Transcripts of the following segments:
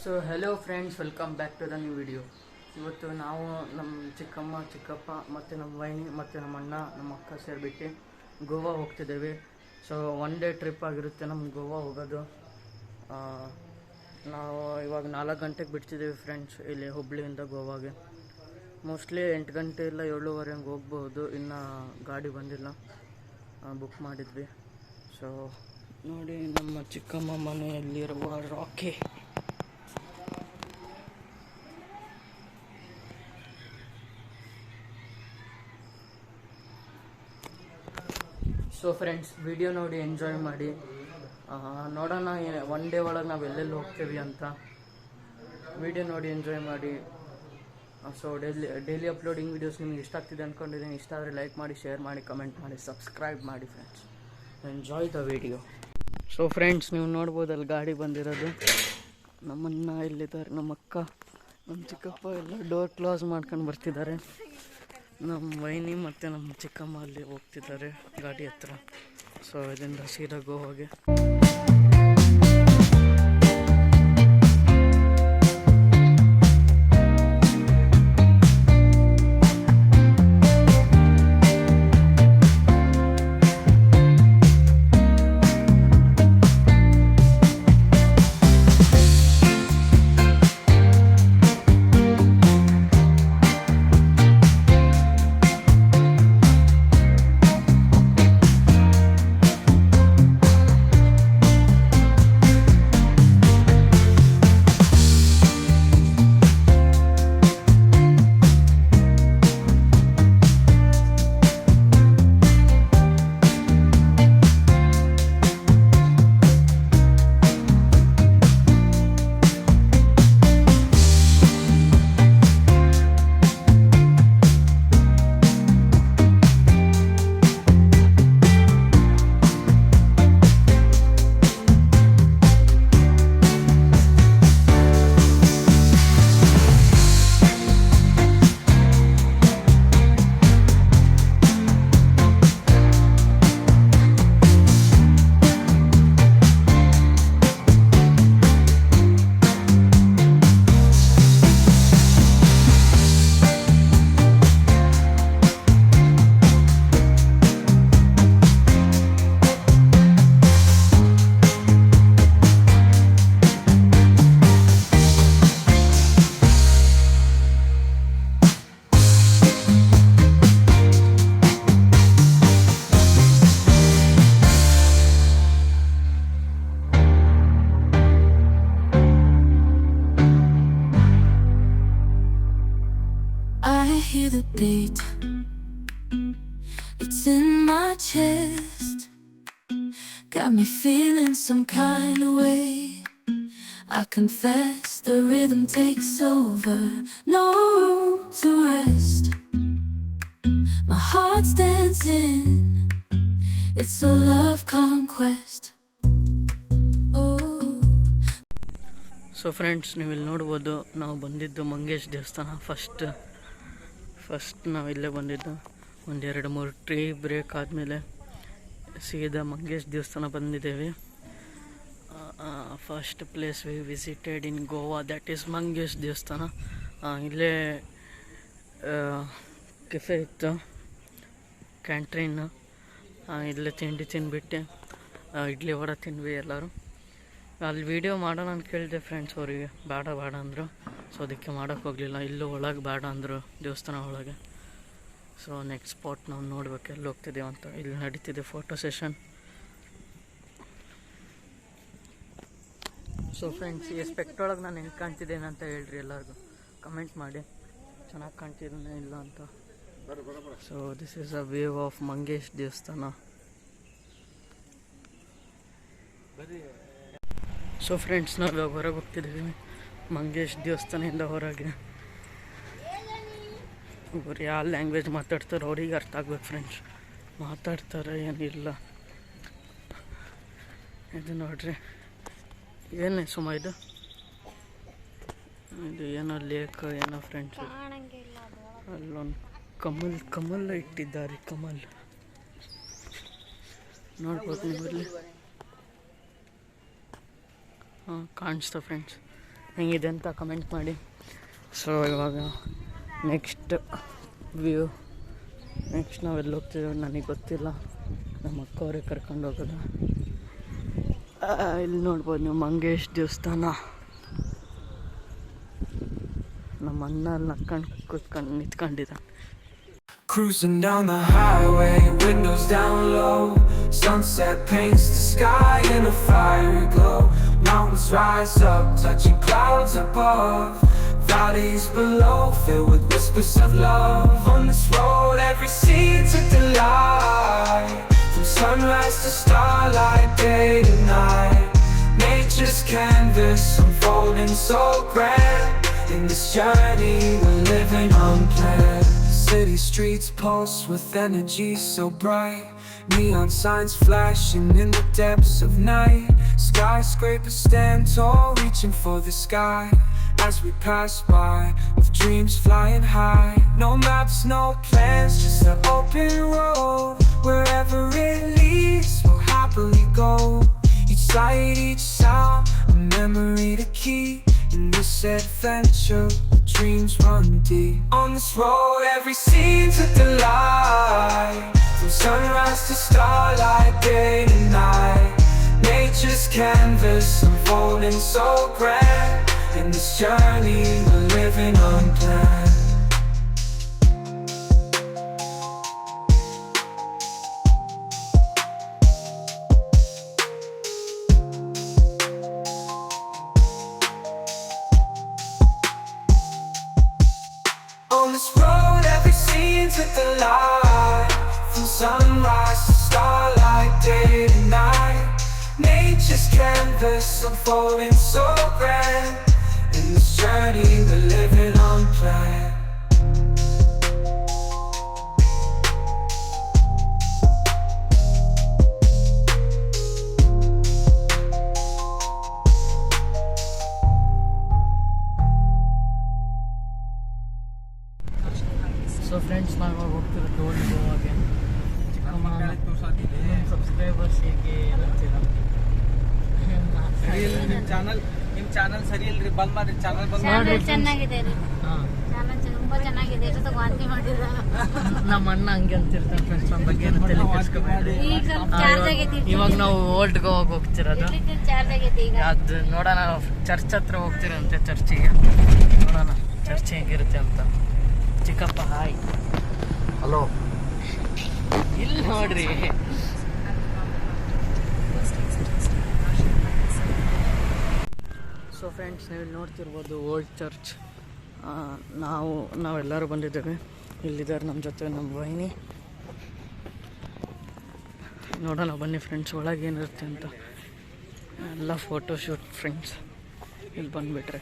So hello friends, welcome back to the new video. ಇವತ್ತು ನಾವು ನಮ್ಮ ಚಿಕ್ಕಮ್ಮ, ಚಿಕ್ಕಪ್ಪ ಮತ್ತು ನಮ್ಮ ವೈನಿ ಮತ್ತು ನಮ್ಮ ಅಣ್ಣ, ನಮ್ಮ ಅಕ್ಕ ಸೇರಿಬಿಟ್ಟು ಗೋವಾ ಹೋಗ್ತಿದ್ದೇವೆ. ಸೊ ಒನ್ ಡೇ ಟ್ರಿಪ್ ಆಗಿರುತ್ತೆ ನಮ್ಗೆ ಗೋವಾ ಹೋಗೋದು. ನಾವು ಇವಾಗ 4 ಗಂಟೆಗೆ ಬಿಡ್ತಿದ್ದೇವೆ ಫ್ರೆಂಡ್ಸ್, ಇಲ್ಲಿ ಹುಬ್ಳಿಯಿಂದ ಗೋವಾಗೆ. ಮೋಸ್ಟ್ಲಿ 8 ಗಂಟೆ ಇಲ್ಲ 7:30 ಹಂಗೆ ಹೋಗ್ಬೋದು. ಇನ್ನು ಗಾಡಿ ಬಂದಿಲ್ಲ, ಬುಕ್ ಮಾಡಿದ್ವಿ. ಸೊ ನೋಡಿ, ನಮ್ಮ ಚಿಕ್ಕಮ್ಮ ಮನೆಯಲ್ಲಿರುವ ರಾಕಿ. ಸೊ ಫ್ರೆಂಡ್ಸ್, ವಿಡಿಯೋ ನೋಡಿ ಎಂಜಾಯ್ ಮಾಡಿ. ನೋಡೋಣ ಒನ್ ಡೇ ಒಳಗೆ ನಾವು ಎಲ್ಲೆಲ್ಲಿ ಹೋಗ್ತೀವಿ ಅಂತ. ವಿಡಿಯೋ ನೋಡಿ ಎಂಜಾಯ್ ಮಾಡಿ. ಸೊ ಡೈಲಿ ಅಪ್ಲೋಡಿಂಗ್ ವೀಡಿಯೋಸ್ ನಿಮ್ಗೆ ಇಷ್ಟ ಆಗ್ತಿದೆ ಅಂದ್ಕೊಂಡಿದ್ದೀನಿ. ಇಷ್ಟ ಆದರೆ ಲೈಕ್ ಮಾಡಿ, ಶೇರ್ ಮಾಡಿ, ಕಮೆಂಟ್ ಮಾಡಿ, ಸಬ್ಸ್ಕ್ರೈಬ್ ಮಾಡಿ friends. Enjoy the video. So friends, ನೀವು ನೋಡ್ಬೋದು ಅಲ್ಲಿ ಗಾಡಿ ಬಂದಿರೋದು. ನಮ್ಮನ್ನ ಇಲ್ಲಿದ್ದಾರೆ, ನಮ್ಮ ಅಕ್ಕ, ನಮ್ಮ ಚಿಕ್ಕಪ್ಪ ಎಲ್ಲ ಡೋರ್ ಕ್ಲೋಸ್ ಮಾಡ್ಕೊಂಡು ಬರ್ತಿದ್ದಾರೆ. ನಮ್ಮ ವೈನಿ ಮತ್ತು ನಮ್ಮ ಚಿಕ್ಕಮ್ಮ ಅಲ್ಲಿ ಹೋಗ್ತಿದ್ದಾರೆ ಗಾಡಿ ಹತ್ರ. ಸೊ ಇದರಿಂದ ಸೀದಾ ಗೋವಾಗೆ. Hear the beat, it's in my chest, got me feeling some kind of way. I confess the rhythm takes over, no room to rest. My heart's dancing, it's a love conquest. So friends, ನೀವು ಇಲ್ಲಿ ನೋಡ್ಬೋದು, ನಾವು ಬಂದಿದ್ದು ಮಂಗೇಶ್ ದೇವಸ್ಥಾನ. First ನಾವು ಇಲ್ಲೇ ಬಂದಿದ್ದು. 1-2-3 tree break ಆದಮೇಲೆ ಸೀದಾ ಮಂಗೇಶ್ ದೇವಸ್ಥಾನ ಬಂದಿದ್ದೇವೆ. First place we visited in Goa, that is Mangesh ದೇವಸ್ಥಾನ. ಇಲ್ಲೇ ಕೆಫೆ ಇತ್ತು, ಕ್ಯಾಂಟ್ರೀನ್. ಇಲ್ಲೇ ತಿಂಡಿ ತಿಂದುಬಿಟ್ಟೆ, ಇಡ್ಲಿ ವಡೆ ತಿಂದ್ವಿ ಎಲ್ಲರೂ. ಅಲ್ಲಿ ವೀಡಿಯೋ ಮಾಡೋಣ ಅಂತ ಕೇಳಿದೆ ಫ್ರೆಂಡ್ಸ್ ಅವರಿಗೆ, ಬೇಡ ಅಂದರು. ಸೊ ಅದಕ್ಕೆ ಮಾಡೋಕ್ಕೆ ಹೋಗಲಿಲ್ಲ. ಇಲ್ಲೂ ಒಳಗೆ ಬೇಡ ಅಂದರು, ದೇವಸ್ಥಾನ ಒಳಗೆ. ಸೊ ನೆಕ್ಸ್ಟ್ ಸ್ಪಾಟ್ ನಾವು ನೋಡ್ಬೇಕು ಎಲ್ಲಿ ಹೋಗ್ತಿದ್ದೇವೆ ಅಂತ. ಇಲ್ಲಿ ನಡೀತಿದೆ ಫೋಟೋ ಸೆಷನ್. ಸೊ ಫ್ರೆಂಡ್ಸ್, ಈ ಸ್ಪೆಕ್ಟ್ ಒಳಗೆ ನಾನು ಹೆಂಗೆ ಕಾಣ್ತಿದ್ದೇನೆ ಅಂತ ಹೇಳ್ರಿ, ಎಲ್ಲರಿಗೂ ಕಮೆಂಟ್ ಮಾಡಿ, ಚೆನ್ನಾಗಿ ಕಾಣ್ತಿದ್ದೇನೆ ಇಲ್ಲ ಅಂತ. So this is a view of Mangesh ದೇವಸ್ಥಾನ. ಸೊ ಫ್ರೆಂಡ್ಸ್, ನಾವು ಇವಾಗ ಹೊರಗೆ ಹೋಗ್ತಿದ್ದೀವಿ ಮಂಗೇಶ್ ದೇವಸ್ಥಾನದಿಂದ ಹೊರಗೆ. ಇವರು ಯಾವ ಲ್ಯಾಂಗ್ವೇಜ್ ಮಾತಾಡ್ತಾರೆ ಅವ್ರಿಗೆ ಅರ್ಥ ಆಗ್ಬೇಕು ಫ್ರೆಂಡ್ಸ್, ಮಾತಾಡ್ತಾರೆ ಏನಿಲ್ಲ. ಇದು ನೋಡ್ರಿ, ಏನೇ ಸುಮ್ಮ ಇದು ಏನೋ ಲೇಕ್ ಏನೋ ಫ್ರೆಂಡ್ಸ್. ಅಲ್ಲೊಂದು ಕಮಲ್ ಇಟ್ಟಿದ್ದಾರೆ, ಕಮಲ್ ನೋಡ್ಬೋದು ನೀವು ಇಲ್ಲಿ. ಕಾಣಿಸ್ತಾ ಫ್ರೆಂಡ್ಸ್, ಹೆಂಗಿದೆ ಅಂತ ಕಮೆಂಟ್ ಮಾಡಿ. ಸೊ ಇವಾಗ ನೆಕ್ಸ್ಟ್ ವ್ಯೂ, ನೆಕ್ಸ್ಟ್ ನಾವೆಲ್ಲಿ ಹೋಗ್ತಿದ್ದೇವೆ ನನಗೆ ಗೊತ್ತಿಲ್ಲ, ನಮ್ಮ ಅಕ್ಕ ಅವರೇ ಕರ್ಕೊಂಡು ಹೋಗೋದು. ಇಲ್ಲಿ ನೋಡ್ಬೋದು ನೀವು ಮಂಗೇಶ್ ದೇವಸ್ಥಾನ. ನಮ್ಮ ಅಣ್ಣ ಅಲ್ಲಿ ನಕ್ಕೊಂಡು ನಿಂತ್ಕೊಂಡಿದ್ದಾನೆ. Cruising down the highway, windows down low. Sunset paints the sky in a fiery glow. Mountains rise up, touching clouds above. Valleys below, filled with whispers of love. On this road, every scene's a delight. From sunrise to starlight, day to night. Nature's canvas unfolding so grand. In this journey, we're living unplanned. City streets pulse with energy so bright. Neon signs flashing in the depths of night. Skyscrapers stand tall, reaching for the sky. As we pass by, with dreams flying high. No maps, no plans, just an open road. Wherever it leads, we'll happily go. Each sight, each sound, a memory to keep. In this adventure, dreams run deep. On this road, every scene's a delight. From sunrise to starlight, day to night. Nature's canvas unfolding so grand. In this journey, we're living unplanned. On this road, every scene's a delight. From sunrise to starlight, day to night. Nature's canvas unfolding so grand. In this journey, we're living unplanned. So friends, ನಾವು ಹೋಗ್ತಿರೋದು old ಗೋವಾಗೆ. Subscribers ಹೇಗೆ ಏನಂತೀರ? ನಿಮ್ಮ channel ಸರಿ ಇಲ್ರಿ, ಬಂದ್ ಮಾಡಿ channel ಬಂದ್ ಮಾಡ್ರಿ. ಚೆನ್ನಾಗಿದೆ ರೀ, ಹಾಂ, ತುಂಬಾ ಚೆನ್ನಾಗಿದೆ. ಎಷ್ಟೊತ್ತು ವಾಂತಿ ಮಾಡಿದ ನಮ್ಮ ಅಣ್ಣ ಹಂಗೆ ಅಂತಿರ್ತಾನೆ ಫ್ರೆಂಡ್ಸ್, ನಮ್ಮ ಬಗ್ಗೆ ಏನು ತಲೆ ಕೆಡಿಸ್ಕೊಬೇಡ್ರಿ. ಈಗ ಸ್ವಲ್ಪ ಚಾರ್ಜ್ ಆಗೈತಿ. ಇವಾಗ ನಾವು ಓಲ್ಡ್ ಗೋವಾಗೆ ಹೋಗ್ತಿರೋದು. ಚಾರ್ಜ್ ಆಗೈತಿ ಈಗ. ಅದು ನೋಡೋಣ, ಚರ್ಚ್ ಹತ್ರ ಹೋಗ್ತಿರಂತೆ, ಚರ್ಚಿಗೆ. ನೋಡೋಣ ಚರ್ಚ್ ಹೇಗಿರುತ್ತೆ ಅಂತ. ಚಿಕ್ಕಪ್ಪ ಹಾಯ್. ಹಲೋ. ಇಲ್ಲಿ ನೋಡ್ರಿ, ಸೊ ಫ್ರೆಂಡ್ಸ್, ನೀವು ನೋಡ್ತಿರ್ಬೋದು ಓಲ್ಡ್ ಚರ್ಚ್. ನಾವೆಲ್ಲರೂ ಬಂದಿದ್ದೇವೆ. ಇಲ್ಲಿದ್ದಾರೆ ನಮ್ಮ ಜೊತೆ ನಮ್ಮ ವೈನಿ. ನೋಡೋಣ ಬನ್ನಿ ಫ್ರೆಂಡ್ಸ್, ಒಳಗೆ ಏನಿರುತ್ತೆ ಅಂತ. ಎಲ್ಲ ಫೋಟೋಶೂಟ್ ಫ್ರೆಂಡ್ಸ್. ಇಲ್ಲಿ ಬಂದುಬಿಟ್ರೆ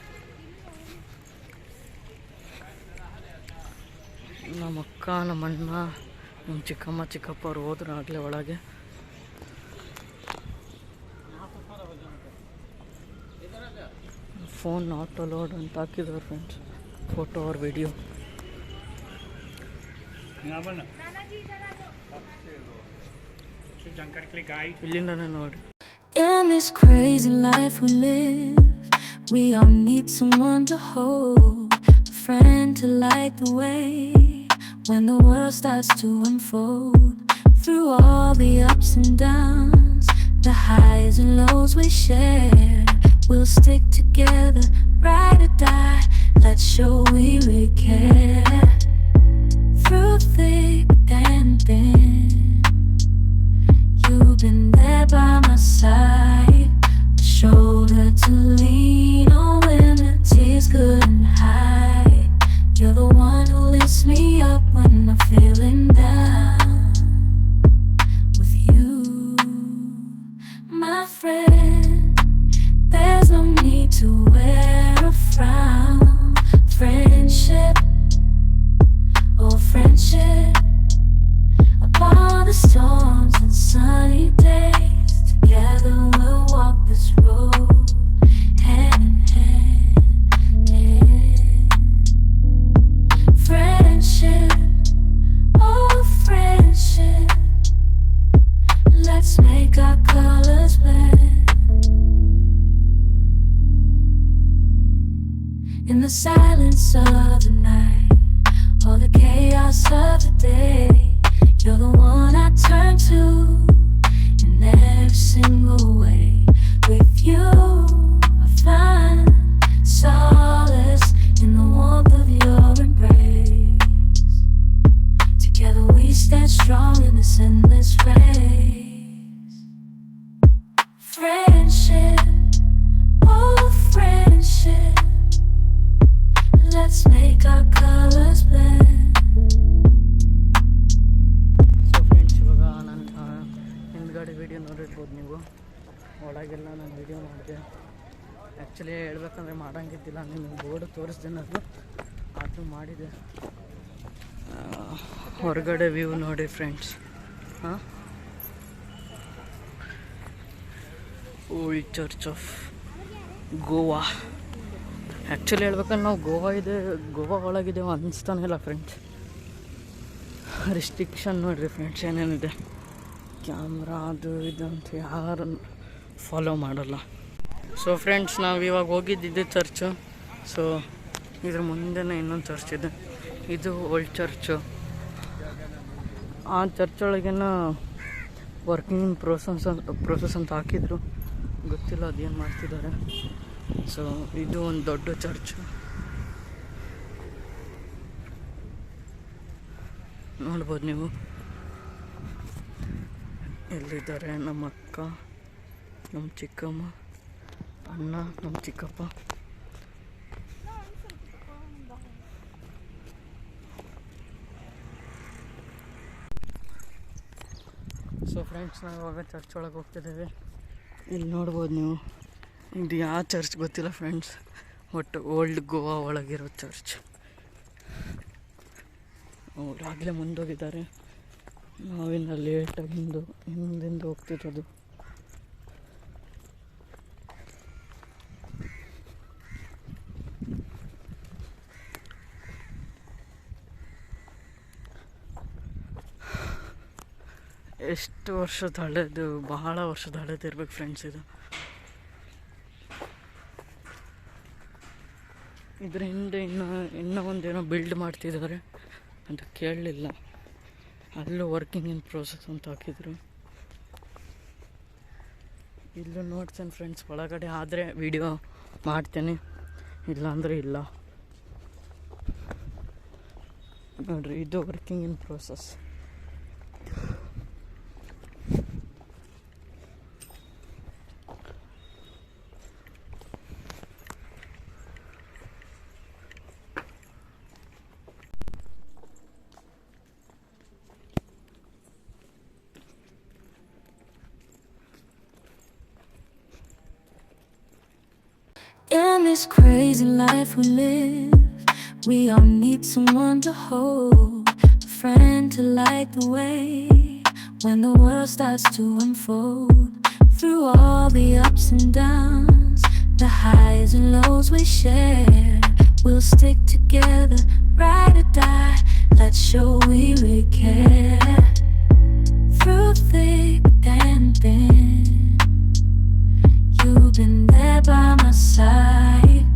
ನಮ್ಮ ಅಕ್ಕ, ನಮ್ಮ ಅಣ್ಣ, ನಮ್ಮ ಚಿಕ್ಕಮ್ಮ ಚಿಕ್ಕಪ್ಪ ಅವ್ರು ಹೋದ್ರು ಆಗಲೇ ಒಳಗೆ. ಫೋನ್ ನಾಟ್ ಅಲೋಡ್ ಅಂತ ಹಾಕಿದ್ರು ಫ್ರೆಂಡ್ಸ್, ಫೋಟೋ ಆರ್ ವಿಡಿಯೋ. ಇಲ್ಲಿಂದನೇ ನೋಡಿ. In this crazy life we live, we all need someone to hold, a friend to light the way when the world starts to unfold. Through all the ups and downs, the highs and lows we share, we'll stick together, ride or die. Let's show we really care. Through thick and thin, you've been there by my side, a shoulder to lean on when the tears couldn't hide. You're the one who lifts me up when I'm feeling down. With you, my friend, there's no need to wear a frown. Friendship In the silence of the night, all the chaos of the day, you're the one I turn to in every single way. With you, I find solace in the warmth of your embrace. Together we stand strong in this endless race. Friendship, oh friendship, let's make our colors blend. So friends, ಇವಾಗ ನನ್ನ ಹಿಂದ್ಗಡೆ video ನೋಡಿರ್ಬೋದು ನೀವು. ಒಳಗೆಲ್ಲ ನಾನು video ಮಾಡಿದೆ. Actually ಹೇಳ್ಬೇಕಂದ್ರೆ ಮಾಡೋಂಗಿದ್ದಿಲ್ಲ, ನಿಮಗೆ ಬೋರ್ಡ್ ತೋರಿಸ್ದೇನಾದ್ರು ಆದರೂ ಮಾಡಿದೆ. ಹೊರಗಡೆ ವ್ಯೂ ನೋಡಿ ಫ್ರೆಂಡ್ಸ್. ಹಾಂ, old church of Goa. Actually ಹೇಳ್ಬೇಕಂದ್ರೆ ನಾವು ಗೋವಾ ಒಳಗಿದ್ದೇವೆ ಅನಿಸ್ತಾನೆ ಇಲ್ಲ ಫ್ರೆಂಡ್ಸ್. ರಿಸ್ಟ್ರಿಕ್ಷನ್ ನೋಡಿರಿ ಫ್ರೆಂಡ್ಸ್ ಏನೇನಿದೆ. ಕ್ಯಾಮ್ರಾ ಅದು ಇದು ಅಂತ ಯಾರನ್ನು ಫಾಲೋ ಮಾಡಲ್ಲ. ಸೊ ಫ್ರೆಂಡ್ಸ್, ನಾವು ಇವಾಗ ಹೋಗಿದ್ದಿದ್ದು ಚರ್ಚು. ಸೊ ಇದ್ರ ಮುಂದೆನೇ ಇನ್ನೊಂದು ಚರ್ಚ್ ಇದೆ. ಇದು ಓಲ್ಡ್ ಚರ್ಚು. ಆ ಚರ್ಚ್ ಒಳಗೇನ ವರ್ಕಿಂಗ್ ಇನ್ ಪ್ರೋಸೆಸ್ ಅಂತ ಹಾಕಿದ್ರು, ಗೊತ್ತಿಲ್ಲ ಅದೇನು ಮಾಡ್ತಿದ್ದಾರೆ. ಸೊ ಇದು ಒಂದು ದೊಡ್ಡ ಚರ್ಚು ನೋಡ್ಬೋದು ನೀವು. ಎಲ್ಲಿದ್ದಾರೆ ನಮ್ಮ ಅಕ್ಕ, ನಮ್ಮ ಚಿಕ್ಕಮ್ಮ, ಅಣ್ಣ, ನಮ್ಮ ಚಿಕ್ಕಪ್ಪ. ಸೊ ಫ್ರೆಂಡ್ಸ್, ನಾವು ಇವಾಗ ಚರ್ಚ್ ಒಳಗೆ ಹೋಗ್ತಿದ್ದೇವೆ. ಇಲ್ಲಿ ನೋಡ್ಬೋದು ನೀವು. ಇದು ಯಾವ ಚರ್ಚ್ ಗೊತ್ತಿಲ್ಲ ಫ್ರೆಂಡ್ಸ್, ಒಟ್ಟು ಓಲ್ಡ್ ಗೋವಾ ಒಳಗಿರೋ ಚರ್ಚ್. ಅವ್ರು ಆಗಲೇ ಮುಂದೋಗಿದ್ದಾರೆ, ನಾವಿನ್ನು ಲೇಟಾಗಿ ಹಿಂದಿಂದ ಹೋಗ್ತಿರೋದು. ಎಷ್ಟು ವರ್ಷದ ಹಳೇದು, ಬಹಳ ವರ್ಷದ ಹಳೇದು ಇರ್ಬೇಕು ಫ್ರೆಂಡ್ಸ್ ಇದು. ಇದ್ರ ಹಿಂದೆ ಇನ್ನೂ ಒಂದೇನೋ ಬಿಲ್ಡ್ ಮಾಡ್ತಿದ್ದಾರೆ ಅಂತ ಕೇಳಲಿಲ್ಲ. ಅಲ್ಲೂ ವರ್ಕಿಂಗ್ ಇನ್ ಪ್ರೋಸೆಸ್ ಅಂತ ಹಾಕಿದ್ರು. ಇಲ್ಲೂ ನೋಡ್ತೇನೆ ಫ್ರೆಂಡ್ಸ್, ಒಳಗಡೆ ಆದರೆ ವಿಡಿಯೋ ಮಾಡ್ತೇನೆ, ಇಲ್ಲಾಂದರೆ ಇಲ್ಲ. ನೋಡ್ರಿ, ಇದು working in process. In this crazy life we live, we all need someone to hold, a friend to light the way when the world starts to unfold. Through all the ups and downs, the highs and lows we share, we'll stick together, ride or die, let's show we really care. Through thick and thin, you've been there by my side,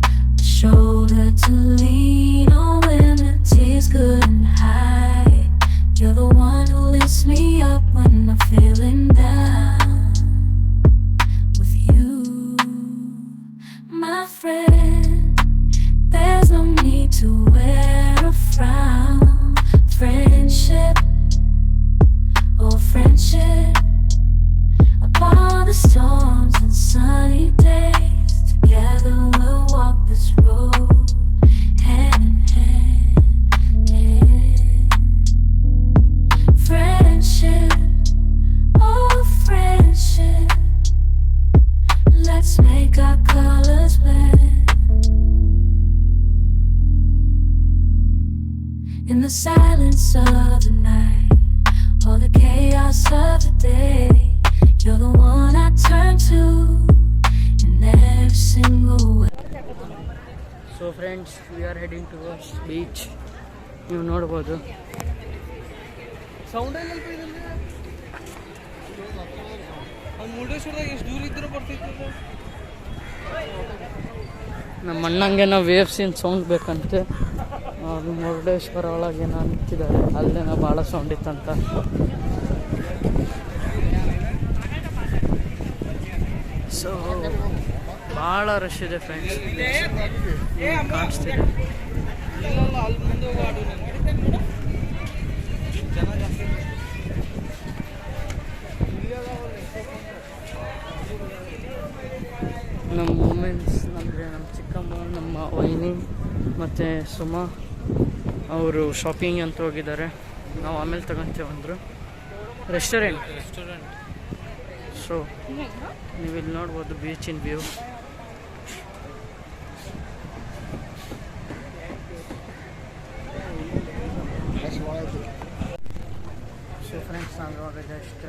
a shoulder to lean on when the tears couldn't hide. You're the one who lifts me up when I'm feeling down. With you, my friend, there's no need to wear a frown. Friendship, oh friendship, upon the storms and sunny days, together we'll walk this road, hand in hand, yeah. Friendship, oh friendship, let's make our colors blend. In the silence of the night, all the chaos of the day, you're the one I turn to in every single way. So friends, V are heading towards beach. ನೀವು ನೋಡ್ಬೋದು. Sound ಇಲ್ಲ ಮುರುಡೇಶ್ವರದಾಗ ಎಷ್ಟು ದೂರ ಇದ್ರೂ ಬರ್ತಿತ್ತು. ನಮ್ಮ ಅಣ್ಣಂಗೇನೋ ವೇವ್ಸಿನ sound ಬೇಕಂತೆ. ಅದು ಮುರುಡೇಶ್ವರ ಒಳಗೇನೋ ನಿಂತಿದ್ದಾರೆ, ಅಲ್ಲೇನೋ ಭಾಳ ಸೌಂಡ್ ಇತ್ತಂತ. ಸೊ ಭಾಳ ರಶ್ ಇದೆ ಫ್ರೆಂಡ್ಸ್, ಕಾಣಿಸ್ತಿದೆ. ನಮ್ಮ ವುಮೆನ್ಸ್ ಅಂದರೆ ನಮ್ಮ ಚಿಕ್ಕಮ್ಮ, ನಮ್ಮ ವೈನಿ ಮತ್ತು ಸುಮಾ ಅವರು ಶಾಪಿಂಗ್ ಅಂತ ಹೋಗಿದ್ದಾರೆ. ನಾವು ಆಮೇಲೆ ತಗೊಂತೇವೆ ಅಂದರು. ರೆಸ್ಟೋರೆಂಟ್. ಸೊ ನೀವು ಇಲ್ಲಿ ನೋಡ್ಬೋದು ಬೀಚಿನ ವ್ಯೂ. ಸೊ ಫ್ರೆಂಡ್ಸ್, ನಾವು ಇವಾಗ ಜಸ್ಟ್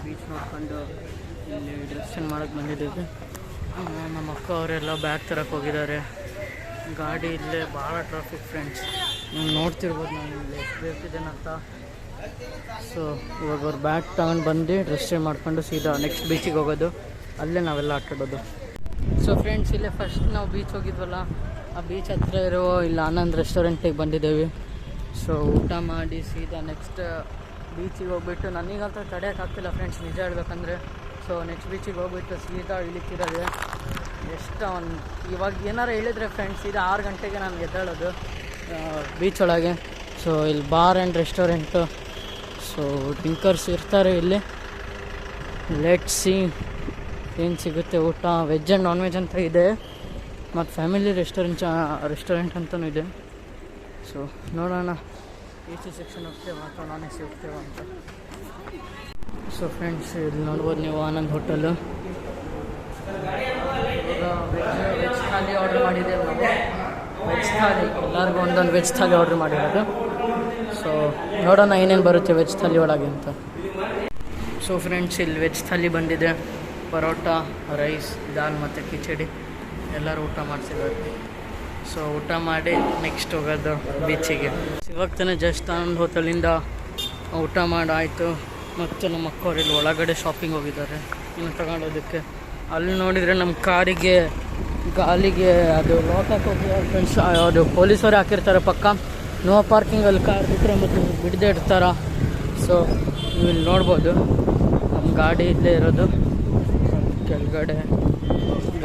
ಬೀಚ್ ನೋಡ್ಕೊಂಡು ಇಲ್ಲಿ ಡ್ರೆಸ್ಸನ್ನು ಮಾಡೋಕ್ಕೆ ಬಂದಿದ್ದೀವಿ. ನಮ್ಮ ಅಕ್ಕ ಅವರೆಲ್ಲ ಬ್ಯಾಗ್ ತರಕ್ಕೆ ಹೋಗಿದ್ದಾರೆ. ಗಾಡಿ ಇಲ್ಲೇ ಭಾಳ ಟ್ರಾಫಿಕ್ ಫ್ರೆಂಡ್ಸ್, ನೀವು ನೋಡ್ತಿರ್ಬೋದು ನಾನು ಇಲ್ಲಿ ಎಷ್ಟು ಬೇಕಿದ್ದೇನಂತ. ಸೊ ಇವಾಗ ಅವ್ರು ಬ್ಯಾಗ್ ತಗೊಂಡು ಬಂದು ಡ್ರೆಸ್ ಚೇಂಜ್ ಮಾಡ್ಕೊಂಡು ಸೀದಾ ನೆಕ್ಸ್ಟ್ ಬೀಚಿಗೆ ಹೋಗೋದು, ಅಲ್ಲೇ ನಾವೆಲ್ಲ ಆಟಾಡೋದು. ಸೊ ಫ್ರೆಂಡ್ಸ್, ಇಲ್ಲೇ ಫಸ್ಟ್ ನಾವು ಬೀಚ್ ಹೋಗಿದ್ವಲ್ಲ, ಆ ಬೀಚ್ ಹತ್ರ ಇರೋ ಇಲ್ಲಿ ಆನಂದ್ ರೆಸ್ಟೋರೆಂಟಿಗೆ ಬಂದಿದ್ದೇವೆ. ಸೊ ಊಟ ಮಾಡಿ ಸೀದಾ ನೆಕ್ಸ್ಟ್ ಬೀಚಿಗೆ ಹೋಗ್ಬಿಟ್ಟು, ನನಗಂತೂ ತಡೆಯೋಕ್ಕಾಗ್ತಿಲ್ಲ ಫ್ರೆಂಡ್ಸ್ ನಿಜ ಹೇಳ್ಬೇಕಂದ್ರೆ. ಸೊ ನೆಕ್ಸ್ಟ್ ಬೀಚಿಗೆ ಹೋಗ್ಬಿಟ್ಟು ಸೀದಾ ಇಳಿತಿರೋದೆ. ಎಷ್ಟು ಇವಾಗ ಏನಾರು ಹೇಳಿದ್ರೆ ಫ್ರೆಂಡ್ಸ್, ಸೀದಾ 6 ಗಂಟೆಗೆ ನಾನು ಎದ್ದೇಳೋದು ಬೀಚ್ ಒಳಗೆ. ಸೊ ಇಲ್ಲಿ bar and restaurant, so drinkers ಇರ್ತಾರೆ ಇಲ್ಲಿ. ಲೆಟ್ ಸಿ ಏನು ಸಿಗುತ್ತೆ ಊಟ. ವೆಜ್ ಆ್ಯಂಡ್ ನಾನ್ ವೆಜ್ ಅಂತ ಇದೆ, ಮತ್ತು ಫ್ಯಾಮಿಲಿ ರೆಸ್ಟೋರೆಂಟ್ ಅಂತಲೂ ಇದೆ. ಸೊ ನೋಡೋಣ AC ಸೆಕ್ಷನ್ ಹೋಗ್ತೇವೆ ಅಥವಾ ನಾನ್ AC ಹೋಗ್ತೇವೆ ಅಂತ. ಸೊ ಫ್ರೆಂಡ್ಸ್, ಇಲ್ಲಿ ನೋಡ್ಬೋದು ನೀವು ಆನಂದ್ ಹೋಟೆಲು. ಇವಾಗ ವೆಜ್ ಥಾಲಿ ಆರ್ಡ್ರ್ ಮಾಡಿದ್ದೇವೆ ನಾವು. ವೆಜ್ ಥಾಲಿ ಎಲ್ಲರಿಗೂ ಒಂದೊಂದು ವೆಜ್ ಥಾಲಿ ಆರ್ಡ್ರ್ ಮಾಡಿರೋದು. ಸೊ ನೋಡೋಣ ಏನೇನು ಬರುತ್ತೆ ವೆಜ್ ಥಾಲಿ ಒಳಗೆ ಅಂತ. ಸೊ ಫ್ರೆಂಡ್ಸ್, ಇಲ್ಲಿ ವೆಜ್ ಥಾಲಿ ಬಂದಿದೆ. ಪರೋಟ, ರೈಸ್, ದಾಲ್ ಮತ್ತು ಕಿಚಡಿ ಎಲ್ಲರೂ ಊಟ ಮಾಡಿಸಿದ್ದಾರೆ. ಸೊ ಊಟ ಮಾಡಿ ನೆಕ್ಸ್ಟ್ ಹೋಗೋದು ಬೀಚಿಗೆ. ಇವಾಗ ತಾನೇ ಜಸ್ಟ್ ಆನಂದ್ ಹೋಟೆಲಿಂದ ಊಟ ಮಾಡಾಯಿತು. ಮತ್ತು ನಮ್ಮ ಅಕ್ಕವ್ರು ಇಲ್ಲಿ ಒಳಗಡೆ ಶಾಪಿಂಗ್ ಹೋಗಿದ್ದಾರೆ ಇನ್ನು ತಗೊಳ್ಳೋದಕ್ಕೆ. ಅಲ್ಲಿ ನೋಡಿದರೆ ನಮ್ಮ ಕಾರಿಗೆ ಗಾಲಿಗೆ ಅದು ಲಾಕ್ ಹಾಕೋದು ಫ್ರೆಂಡ್ಸ್. ಅದು ಪೊಲೀಸರು ಹಾಕಿರ್ತಾರೆ ಪಕ್ಕ, ನೋ ಪಾರ್ಕಿಂಗಲ್ಲಿ ಕಾರ್ ಬಿಟ್ಟರೆ ಮತ್ತು ಬಿಡದೆ ಇಡ್ತಾರೆ. ಸೊ ನೀವು ಇಲ್ಲಿ ನೋಡ್ಬೋದು ನಮ್ಮ ಗಾಡಿ ಇಲ್ಲೇ ಇರೋದು. ಕೆಳಗಡೆ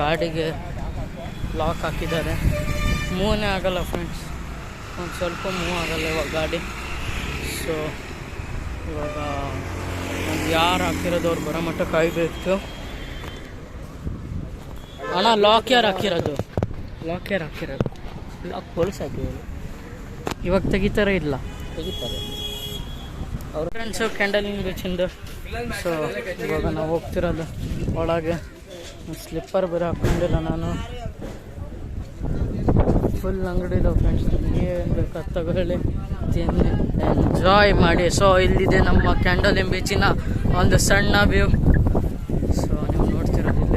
ಗಾಡಿಗೆ ಲಾಕ್ ಹಾಕಿದ್ದಾರೆ. ಮೂವೇ ಆಗೋಲ್ಲ ಫ್ರೆಂಡ್ಸ್, ಒಂದು ಸ್ವಲ್ಪ ಮೂವ್ ಆಗೋಲ್ಲ ಇವಾಗ ಗಾಡಿ. ಸೊ ಇವಾಗ ಒಂದು ಯಾರು ಹಾಕಿರೋದು ಅವ್ರು ಬರೋ ಮಟ್ಟ ಕಾಯಬೇಕು. ಅಣ್ಣ, ಲಾಕ್ ಯಾರು ಹಾಕಿರೋದು? ಲಾಕ್ ಪೊಲೀಸ್ ಹಾಕಿರೋದು. ಇವಾಗ ತೆಗಿತಾರೆ ಇಲ್ಲ? ತೆಗಿತಾರೆ ಅವ್ರ ಫ್ರೆಂಡ್ಸು ಕ್ಯಾಂಡಲಿಂಗ್ ಬೀಚಿಂದು. ಸೊ ಇವಾಗ ನಾವು ಹೋಗ್ತಿರೋದು ಒಳಗೆ. ಸ್ಲಿಪ್ಪರ್ ಬೇರೆ ಹಾಕ್ಕೊಂಡಿಲ್ಲ ನಾನು. ಫುಲ್ ಅಂಗಡಿ ಇದಾವೆ ಫ್ರೆಂಡ್ಸ್, ಏನು ಬೇಕು ಅದು ತಗೊಳ್ಳಿ, ತಿನ್ನಿ, ಎಂಜಾಯ್ ಮಾಡಿ. ಸೊ ಇಲ್ಲಿದೆ ನಮ್ಮ ಕ್ಯಾಂಡಲಿಂಗ್ ಬೀಚಿನ ಒಂದು ಸಣ್ಣ ವ್ಯೂ. ಸೊ ನೀವು ನೋಡ್ತಿರೋದಿಲ್ಲ,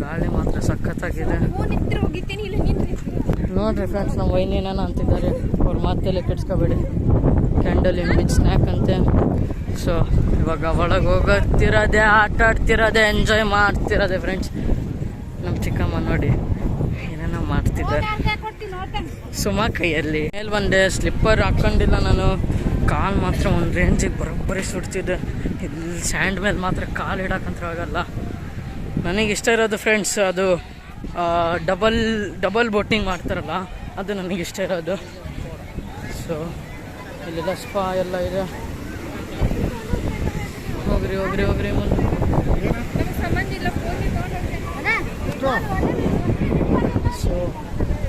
ಗಾಳಿ ಮಾತ್ರ ಸಖತ್ತಾಗಿದೆ ನೋಡಿರಿ ಫ್ರೆಂಡ್ಸ್. ನಮ್ಮ ವೈನಿನ ಅಂತಿದ್ದಾರೆ, ಅವ್ರ ಮಾತೆಲ್ಲ ಕೆಡ್ಸ್ಕೊಬೇಡಿ. ಕ್ಯಾಂಡಲಿಂಗ್ ಬೀಚ್ ಸ್ನ್ಯಾಕ್ ಅಂತೆ. ಸೊ ಇವಾಗ ಒಳಗೆ ಹೋಗೋತಿರೋದೆ, ಆಟ ಆಡ್ತಿರೋದೆ, ಎಂಜಾಯ್ ಮಾಡ್ತಿರೋದೆ ಫ್ರೆಂಡ್ಸ್. ನಮ್ಮ ಚಿಕ್ಕಮ್ಮ ನೋಡಿ ಏನೇನೋ ಮಾಡ್ತಿದ್ದಾರೆ. ಸುಮಾ ಕೈಯಲ್ಲಿ ಮೇಲೆ ಬಂದೆ, ಸ್ಲಿಪ್ಪರ್ ಹಾಕ್ಕೊಂಡಿಲ್ಲ ನಾನು. ಕಾಲು ಮಾತ್ರ ಒಂದು ರೇಂಜಿಗೆ ಬರೋಬ್ಬರಿ ಸುಡ್ತಿದ್ದೆ. ಇಲ್ಲಿ ಸ್ಯಾಂಡ್ ಮೇಲೆ ಮಾತ್ರ ಕಾಲು ಇಡೋಕ್ಕಂತ ಆಗಲ್ಲ. ನನಗೆ ಇಷ್ಟ ಇರೋದು ಫ್ರೆಂಡ್ಸ್ ಅದು ಡಬಲ್ ಬೋಟಿಂಗ್ ಮಾಡ್ತಾರಲ್ಲ, ಅದು ನನಗಿಷ್ಟ ಇರೋದು. ಸೊ ಇಲ್ಲೆಲ್ಲ ಸ್ಪಾ ಎಲ್ಲ ಇದೆ. ಹೋಗ್ರಿ ಮುಂದೆ. ಸೊ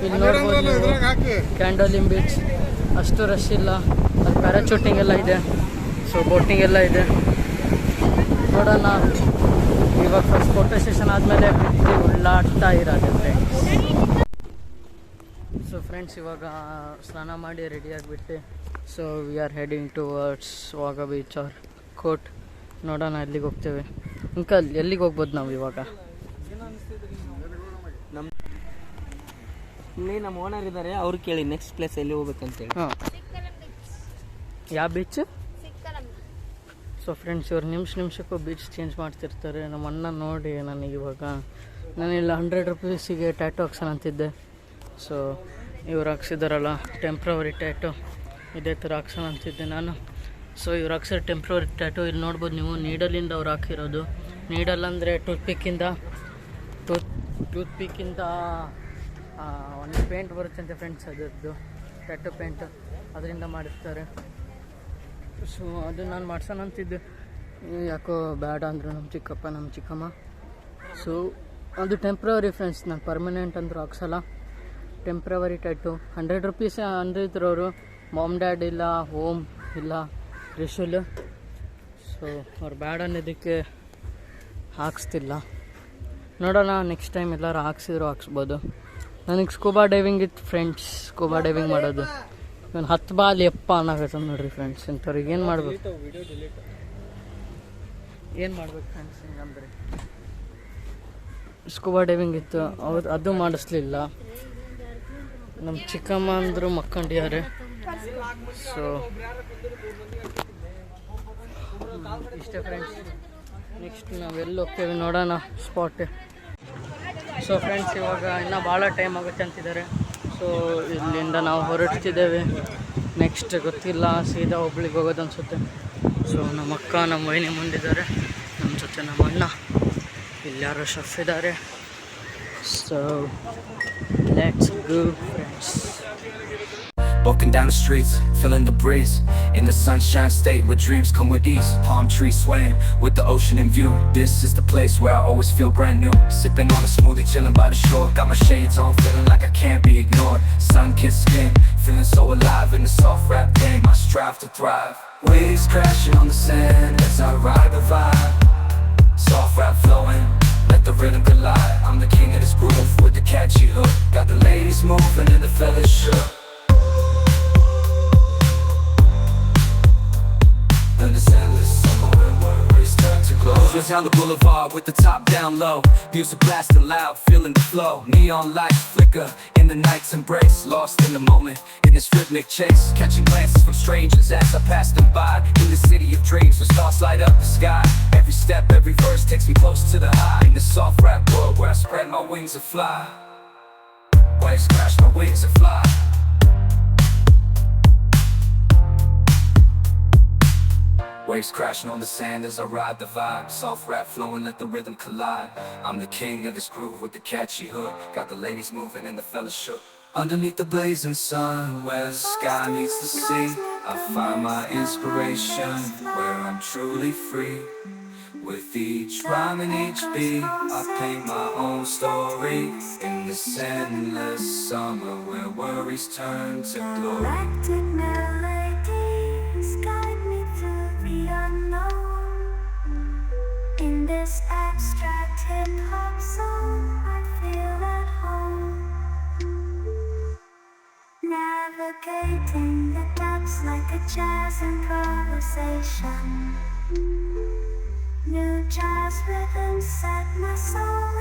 ಇಲ್ಲಿ ನೋಡ್ಬೋದು ನೀವು ಕ್ಯಾಂಡಲಿಂಗ್ ಬೀಚ್. ಅಷ್ಟು ರಶ್ ಇಲ್ಲ. ಅಲ್ಲಿ ಪ್ಯಾರಾಚೂಟಿಂಗ್ ಎಲ್ಲ ಇದೆ, ಸೊ ಬೋಟಿಂಗ್ ಎಲ್ಲ ಇದೆ. ನೋಡೋಣ ಇವಾಗ ಫಸ್ಟ್ ಫೋಟೋ ಸೆಷನ್ ಆದಮೇಲೆ ಬಿಟ್ಟು ಉಳ್ಳಾಡ್ತಾ ಇರೋದು ಫ್ರೆಂಡ್ಸ್. ಸೊ ಫ್ರೆಂಡ್ಸ್, ಇವಾಗ ಸ್ನಾನ ಮಾಡಿ ರೆಡಿ ಆಗಿಬಿಟ್ಟು so we are heading towards Vagha beach or Kot. ನೋಡೋಣ ಎಲ್ಲಿಗೆ ಹೋಗ್ತೇವೆ. ಅಂಕಲ್, ಎಲ್ಲಿಗೆ ಹೋಗ್ಬೋದು ನಾವು ಇವಾಗ? ಇಲ್ಲಿ ನಮ್ಮ ಓನರ್ ಇದ್ದಾರೆ, ಅವ್ರು ಕೇಳಿ ನೆಕ್ಸ್ಟ್ ಪ್ಲೇಸ್ ಎಲ್ಲಿ ಹೋಗ್ಬೇಕಂತೇಳಿ. ಹಾಂ, ಯಾವ ಬೀಚ್? ಸೊ ಫ್ರೆಂಡ್ಸ್ ಇವ್ರು ನಿಮಿಷಕ್ಕೂ ಬೀಚ್ ಚೇಂಜ್ ಮಾಡ್ತಿರ್ತಾರೆ. ನಮ್ಮ ಅಣ್ಣ ನೋಡಿ ನನಗಿವಾಗ ನಾನಿಲ್ಲ 100 ರೂಪೀಸಿಗೆ ಟ್ಯಾಟು ಹಾಕ್ಸೋಣ ಅಂತಿದ್ದೆ. ಸೊ ಇವ್ರು ಹಾಕ್ಸಿದಾರಲ್ಲ ಟೆಂಪ್ರವರಿ ಟ್ಯಾಟು, ಇದೇ ಥರ ಹಾಕ್ಸೋಣ ಅಂತಿದ್ದೆ ನಾನು. ಸೊ ಇವ್ರು ಹಾಕ್ಸಿರೋ ಟೆಂಪ್ರವರಿ ಟ್ಯಾಟು ಇಲ್ಲಿ ನೋಡ್ಬೋದು ನೀವು, ನೀಡಲಿಂದ ಅವ್ರು ಹಾಕಿರೋದು. ನೀಡಲ್ ಅಂದರೆ ಟೂತ್ಪಿಕ್ಕಿಂದ ಒಂದು ಪೇಂಟ್ ಬರುತ್ತಂತೆ ಫ್ರೆಂಡ್ಸ್, ಅದರದ್ದು ಟ್ಯಾಟು ಪೇಂಟ್, ಅದರಿಂದ ಮಾಡಿರ್ತಾರೆ. ಸೊ ಅದು ನಾನು ಮಾಡ್ಸೋಣ ಅಂತಿದ್ದೆ, ಯಾಕೋ ಬೇಡ ಅಂದರು ನಮ್ಮ ಚಿಕ್ಕಪ್ಪ ನಮ್ಮ ಚಿಕ್ಕಮ್ಮ. ಸೊ ಅದು ಟೆಂಪ್ರವರಿ ಫ್ರೆಂಡ್ಸ್, ನಾನು ಪರ್ಮನೆಂಟ್ ಅಂದರೂ ಹಾಕ್ಸಲ್ಲ. ಟೆಂಪ್ರವರಿ ಟ್ಯಾಟು 100 ರೂಪೀಸ್ ಅಂದಿದ್ರು ಮಾಮ್ ಡ್ಯಾಡ್ ಇಲ್ಲ, ಹೋಮ್ ಇಲ್ಲ, ರಿಶುಲ್. ಸೊ ಅವ್ರು ಬೇಡ ಅನ್ನೋದಕ್ಕೆ ಹಾಕ್ಸ್ತಿಲ್ಲ. ನೋಡೋಣ ನೆಕ್ಸ್ಟ್ ಟೈಮ್ ಎಲ್ಲರೂ ಹಾಕ್ಸ್ಬೋದು. ನನಗೆ ಸ್ಕೂಬಾ ಡೈವಿಂಗ್ ಇತ್ತು ಫ್ರೆಂಡ್ಸ್, ಸ್ಕೂಬಾ ಡೈವಿಂಗ್ ಮಾಡೋದು. ಇವನು 10 ಬಾಲ್ ಎಪ್ಪ ಅನ್ನಕತ್ತ ನೋಡ್ರಿ ಫ್ರೆಂಡ್ಸ್. ಇಂಥವ್ರಿಗೆ ಏನು ಮಾಡ್ಬೇಕು ಫ್ರೆಂಡ್ಸ್? ಹಿಂಗಂದ್ರೆ ಸ್ಕೂಬಾ ಡೈವಿಂಗ್ ಇತ್ತು, ಅದು ಮಾಡಿಸ್ಲಿಲ್ಲ. ನಮ್ಮ ಚಿಕ್ಕಮ್ಮ ಅಂದರು ಮಕ್ಕೊಂಡಿದ್ದಾರೆ. ಸೊ ಇಷ್ಟೇ ಫ್ರೆಂಡ್ಸ್. ನೆಕ್ಸ್ಟ್ ನಾವೆಲ್ಲಿ ಹೋಗ್ತೇವೆ ನೋಡೋಣ ಸ್ಪಾಟ್. ಸೊ ಫ್ರೆಂಡ್ಸ್ ಇವಾಗ ಇನ್ನೂ ಭಾಳ ಟೈಮ್ ಆಗುತ್ತೆ ಅಂತಿದ್ದಾರೆ. ಸೊ ಇಲ್ಲಿಂದ ನಾವು ಹೊರಡ್ತಿದ್ದೇವೆ. ನೆಕ್ಸ್ಟ್ ಗೊತ್ತಿಲ್ಲ, ಸೀದಾ ಹುಬ್ಳಿಗೆ ಹೋಗೋದು ಅನಿಸುತ್ತೆ. ಸೊ ನಮ್ಮ ಅಕ್ಕ ನಮ್ಮ ವೈನಿ ಮುಂದಿದ್ದಾರೆ, ನಮ್ಮ ಜೊತೆ ನಮ್ಮ ಅಣ್ಣ, ಇಲ್ಲಿ ಯಾರೋ ಶಫ್ ಇದ್ದಾರೆ. So let's go friends. Walking down the streets, feeling the breeze. In the sunshine state where dreams come with ease. Palm trees swaying with the ocean in view. This is the place where I always feel brand new. Sipping on a smoothie, chilling by the shore. Got my shades on, feeling like I can't be ignored. Sun-kissed skin, feeling so alive in the soft rap game. I strive to thrive. Waves crashing on the sand as I ride the vibe. Soft rap flowing, let the rhythm collide. I'm the king of this groove with the catchy hook. Got the ladies moving and the fellas shook. Just down the boulevard with the top down low. Music blasting loud, feeling the flow. Neon lights flicker in the night's embrace. Lost in the moment, in this rhythmic chase. Catching glances from strangers as I pass them by. In the city of dreams where stars light up the sky. Every step, every verse takes me close to the high. In the soft rap world where I spread my wings and fly. Waves crash, my wings and fly. Waves crashing on the sand as I ride the vibe. Soft rap flowing, let the rhythm collide. I'm the king of this groove with the catchy hook. Got the ladies moving and the fellas shook. Underneath the blazing sun, where the sky meets the sea, I find my inspiration, where I'm truly free. With each rhyme and each beat, I paint my own story. In this endless summer where worries turn to glory. Galactic melodies guide me through the unknown. In this abstract hip-hop song, I feel at home. Navigating the depths like a jazz improvisation. New jazz rhythms set my soul